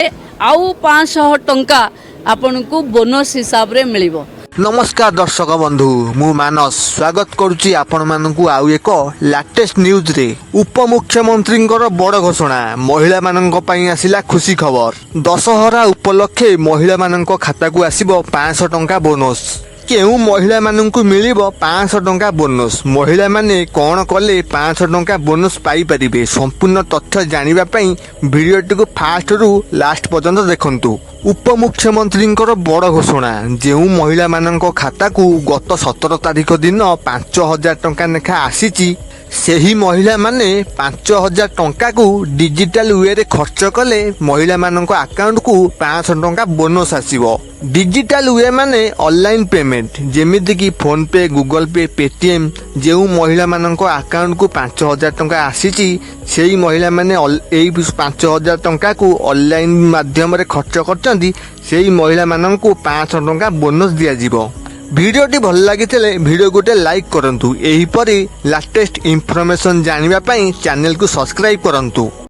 आउ 500 टंका आपन को बोनस हिसाब रे मिलिबो। नमस्कार दर्शक बंधु मु मानस स्वागत करुच्ची आपण मानकु आउ एक लेटेस्ट न्यूज रे। उपमुख्यमंत्री बड़ घोषणा महिला मानक पई आसिला खुशी खबर। दशहरा उपलक्षे महिला मानक खाता को आसिबो 500 टंका बोनस। केउ महिला मानकु मिलिबो 500 टंका बोनस। महिला माने कोन कले 500 टंका बोनस पाई परिबे संपूर्ण तथ्य जानिबा पई वीडियोटी को फास्ट रु लास्ट पर्यंत देखंतु। उपमुख्यमंत्री बड़ घोषणा जो महिला मानक खाता को गत 17 तारिख दिन 5000 टंका लेखा आसीची सेही महिला माने 5000 टंका को डिजिटल वे रे खर्च कले महिला मानक अकाउंट को 500 टंका बोनस आसीबो। डिजिटल वे माने ऑनलाइन पेमेंट जेमिति कि फोन पे गूगल पे पेटीएम जो महिला मानक अकाउंट को 5000 टंका आसीची सेही महिला माने एई 5000 टंका को ऑनलाइन माध्यम रे खर्च करचंदी सेही महिला मानक को 500 टंका बोनस दिया जिवो। भिडियोटी भल लगी भिडियो गोटे लाइक करंतु। एही परी लेटेस्ट इन्फॉर्मेशन जानिबा पई चैनल को सब्सक्राइब करंतु।